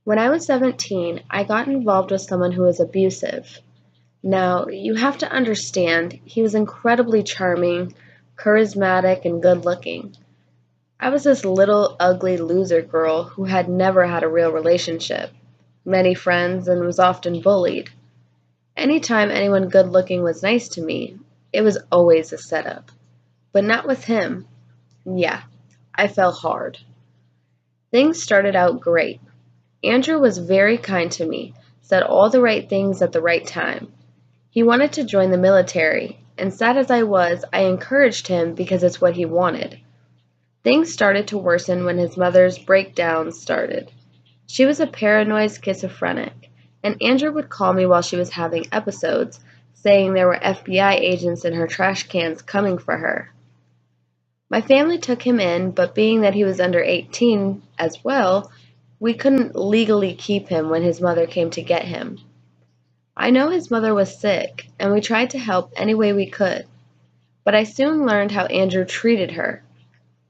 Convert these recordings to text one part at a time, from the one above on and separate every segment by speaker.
Speaker 1: When I was 17, I got involved with someone who was abusive. Now, you have to understand, he was incredibly charming, charismatic, and good-looking. I was this little, ugly loser girl who had never had a real relationship, many friends, and was often bullied. Anytime anyone good-looking was nice to me, it was always a setup. But not with him. Yeah, I fell hard. Things started out great. Andrew was very kind to me, said all the right things at the right time. He wanted to join the military, and sad as I was, I encouraged him because it's what he wanted. Things started to worsen when his mother's breakdowns started. She was a paranoid schizophrenic, and Andrew would call me while she was having episodes, saying there were FBI agents in her trash cans coming for her. My family took him in, but being that he was under 18 as well, we couldn't legally keep him when his mother came to get him. I know his mother was sick, and we tried to help any way we could, but I soon learned how Andrew treated her.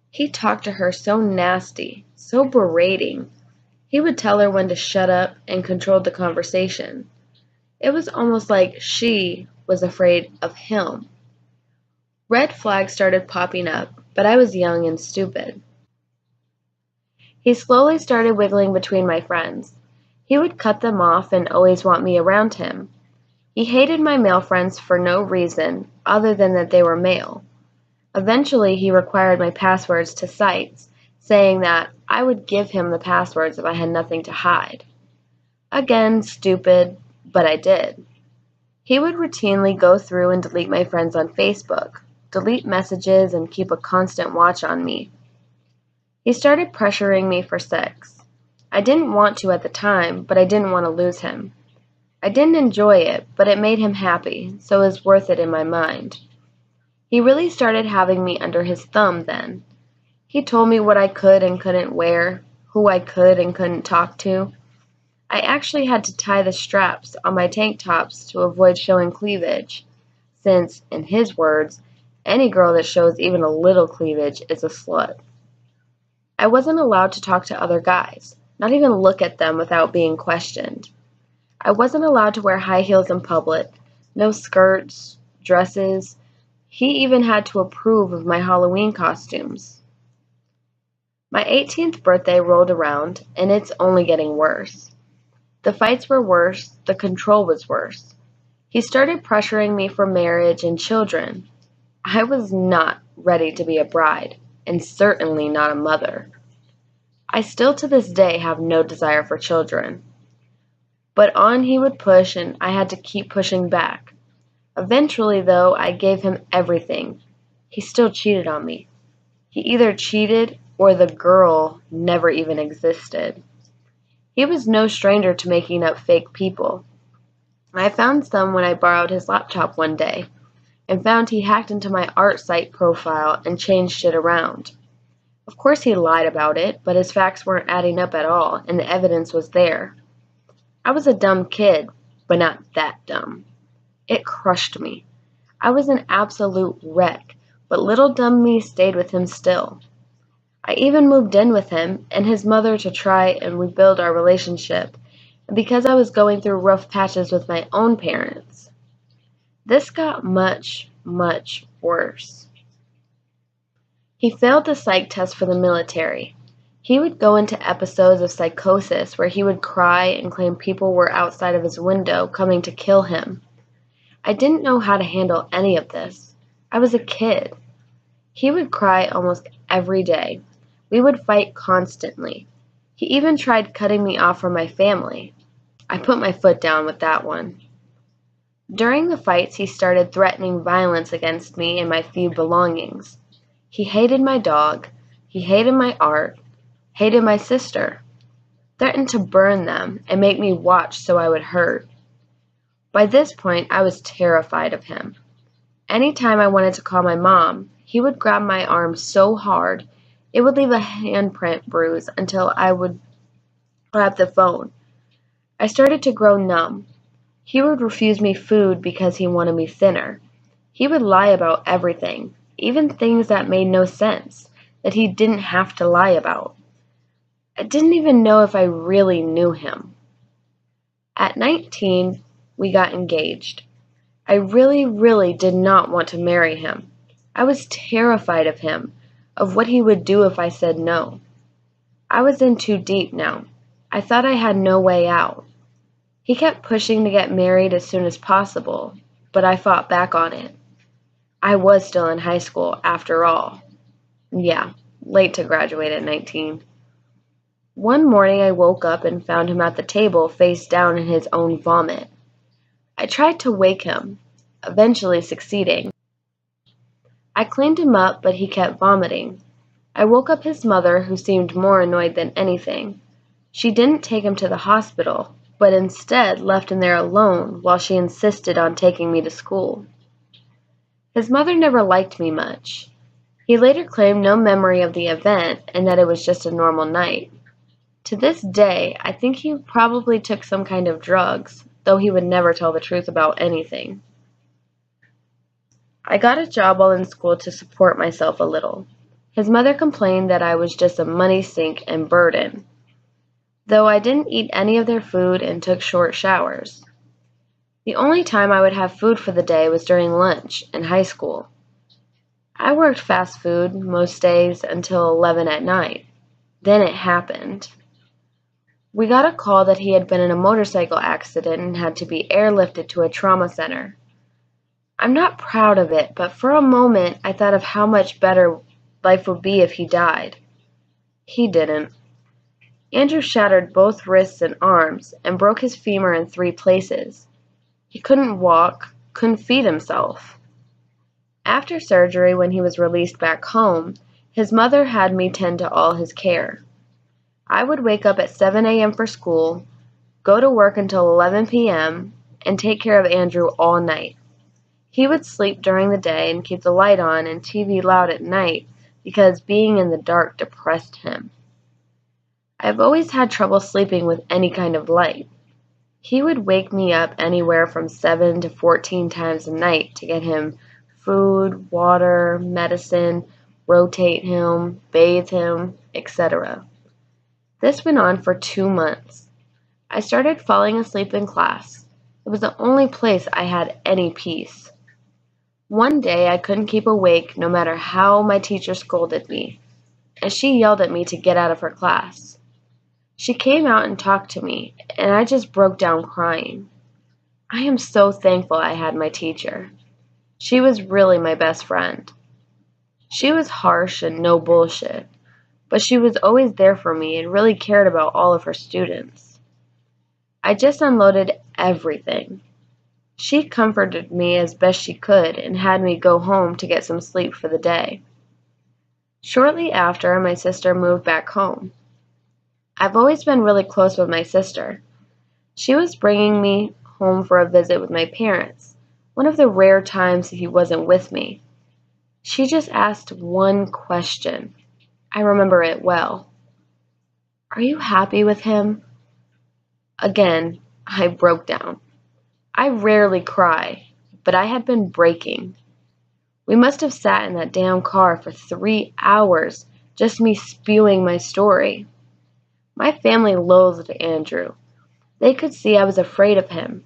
Speaker 1: He talked to her so nasty, so berating. He would tell her when to shut up and controlled the conversation. It was almost like she was afraid of him. Red flags started popping up, but I was young and stupid. He slowly started wiggling between my friends. He would cut them off and always want me around him. He hated my male friends for no reason other than that they were male. Eventually, he required my passwords to sites, saying that I would give him the passwords if I had nothing to hide. Again, stupid, but I did. He would routinely go through and delete my friends on Facebook, delete messages, and keep a constant watch on me. He started pressuring me for sex. I didn't want to at the time, but I didn't want to lose him. I didn't enjoy it, but it made him happy, so it was worth it in my mind. He really started having me under his thumb then. He told me what I could and couldn't wear, who I could and couldn't talk to. I actually had to tie the straps on my tank tops to avoid showing cleavage, since, in his words, any girl that shows even a little cleavage is a slut. I wasn't allowed to talk to other guys, not even look at them without being questioned. I wasn't allowed to wear high heels in public, no skirts, dresses. He even had to approve of my Halloween costumes. My 18th birthday rolled around, and it's only getting worse. The fights were worse, the control was worse. He started pressuring me for marriage and children. I was not ready to be a bride, and certainly not a mother. I still to this day have no desire for children. But on he would push, and I had to keep pushing back. Eventually, though, I gave him everything. He still cheated on me. He either cheated or the girl never even existed. He was no stranger to making up fake people. I found some when I borrowed his laptop one day, and found he hacked into my art site profile and changed it around. Of course he lied about it, but his facts weren't adding up at all, and the evidence was there. I was a dumb kid, but not that dumb. It crushed me. I was an absolute wreck, but little dumb me stayed with him still. I even moved in with him and his mother to try and rebuild our relationship, and because I was going through rough patches with my own parents. This got much, much worse. He failed the psych test for the military. He would go into episodes of psychosis where he would cry and claim people were outside of his window coming to kill him. I didn't know how to handle any of this. I was a kid. He would cry almost every day. We would fight constantly. He even tried cutting me off from my family. I put my foot down with that one. During the fights, he started threatening violence against me and my few belongings. He hated my dog. He hated my art. Hated my sister. Threatened to burn them and make me watch so I would hurt. By this point, I was terrified of him. Anytime I wanted to call my mom, he would grab my arm so hard it would leave a handprint bruise until I would grab the phone. I started to grow numb. He would refuse me food because he wanted me thinner. He would lie about everything, even things that made no sense, that he didn't have to lie about. I didn't even know if I really knew him. At 19, we got engaged. I really did not want to marry him. I was terrified of him, of what he would do if I said no. I was in too deep now. I thought I had no way out. He kept pushing to get married as soon as possible, but I fought back on it. I was still in high school, after all. Yeah, late to graduate at 19. One morning I woke up and found him at the table face down in his own vomit. I tried to wake him, eventually succeeding. I cleaned him up, but he kept vomiting. I woke up his mother, who seemed more annoyed than anything. She didn't take him to the hospital, but instead left him there alone while she insisted on taking me to school. His mother never liked me much. He later claimed no memory of the event and that it was just a normal night. To this day, I think he probably took some kind of drugs, though he would never tell the truth about anything. I got a job while in school to support myself a little. His mother complained that I was just a money sink and burden, though I didn't eat any of their food and took short showers. The only time I would have food for the day was during lunch in high school. I worked fast food most days until 11 at night. Then it happened. We got a call that he had been in a motorcycle accident and had to be airlifted to a trauma center. I'm not proud of it, but for a moment I thought of how much better life would be if he died. He didn't. Andrew shattered both wrists and arms and broke his femur in 3 places. He couldn't walk, couldn't feed himself. After surgery, when he was released back home, his mother had me tend to all his care. I would wake up at 7 a.m. for school, go to work until 11 p.m., and take care of Andrew all night. He would sleep during the day and keep the light on and TV loud at night because being in the dark depressed him. I've always had trouble sleeping with any kind of light. He would wake me up anywhere from 7 to 14 times a night to get him food, water, medicine, rotate him, bathe him, etc. This went on for 2 months. I started falling asleep in class. It was the only place I had any peace. One day I couldn't keep awake no matter how my teacher scolded me, and she yelled at me to get out of her class. She came out and talked to me, and I just broke down crying. I am so thankful I had my teacher. She was really my best friend. She was harsh and no bullshit, but she was always there for me and really cared about all of her students. I just unloaded everything. She comforted me as best she could and had me go home to get some sleep for the day. Shortly after, my sister moved back home. I've always been really close with my sister. She was bringing me home for a visit with my parents, one of the rare times he wasn't with me. She just asked one question. I remember it well. "Are you happy with him?" Again, I broke down. I rarely cry, but I had been breaking. We must have sat in that damn car for 3 hours, just me spewing my story. My family loathed Andrew. They could see I was afraid of him.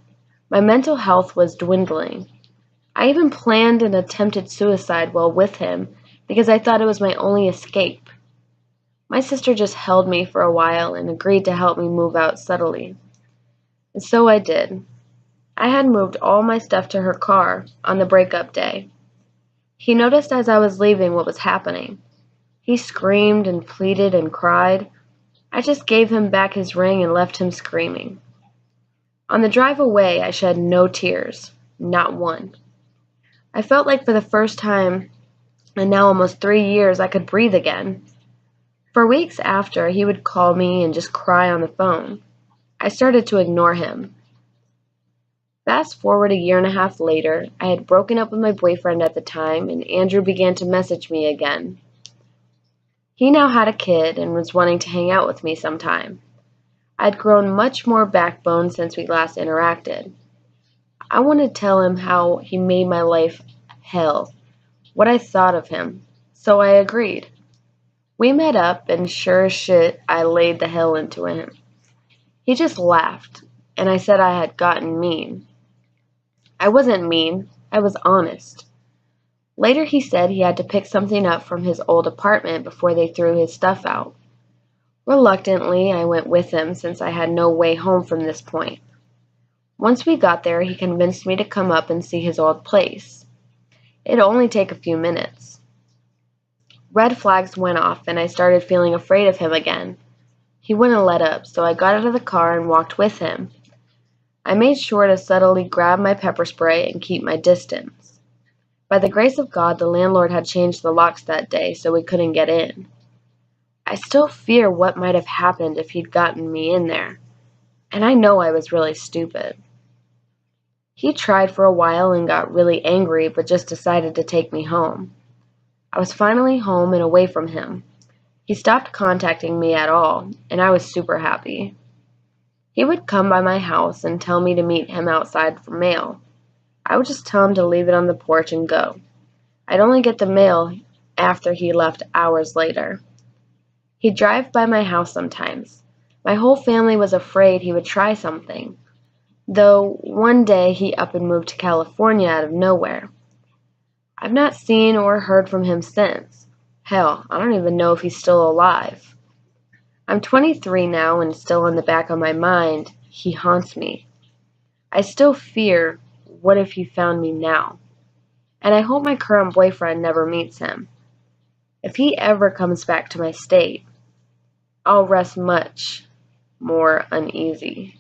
Speaker 1: My mental health was dwindling. I even planned and attempted suicide while with him because I thought it was my only escape. My sister just held me for a while and agreed to help me move out subtly. And so I did. I had moved all my stuff to her car on the breakup day. He noticed as I was leaving what was happening. He screamed and pleaded and cried. I just gave him back his ring and left him screaming. On the drive away, I shed no tears, not one. I felt like for the first time in now almost 3 years I could breathe again. For weeks after, he would call me and just cry on the phone. I started to ignore him. Fast forward a year and a half later, I had broken up with my boyfriend at the time, and Andrew began to message me again. He now had a kid and was wanting to hang out with me sometime. I'd grown much more backbone since we last interacted. I wanted to tell him how he made my life hell, what I thought of him, so I agreed. We met up, and sure as shit, I laid the hell into him. He just laughed, and I said I had gotten mean. I wasn't mean, I was honest. Later he said he had to pick something up from his old apartment before they threw his stuff out. Reluctantly, I went with him since I had no way home from this point. Once we got there, he convinced me to come up and see his old place. It'd only take a few minutes. Red flags went off, and I started feeling afraid of him again. He wouldn't let up, so I got out of the car and walked with him. I made sure to subtly grab my pepper spray and keep my distance. By the grace of God, the landlord had changed the locks that day, so we couldn't get in. I still fear what might have happened if he'd gotten me in there, and I know I was really stupid. He tried for a while and got really angry, but just decided to take me home. I was finally home and away from him. He stopped contacting me at all, and I was super happy. He would come by my house and tell me to meet him outside for mail. I would just tell him to leave it on the porch and go. I'd only get the mail after he left hours later. He'd drive by my house sometimes. My whole family was afraid he would try something, though one day he up and moved to California out of nowhere. I've not seen or heard from him since. Hell, I don't even know if he's still alive. I'm 23 now, and still in the back of my mind, he haunts me. I still fear, what if he found me now? And I hope my current boyfriend never meets him. If he ever comes back to my state, I'll rest much more uneasy.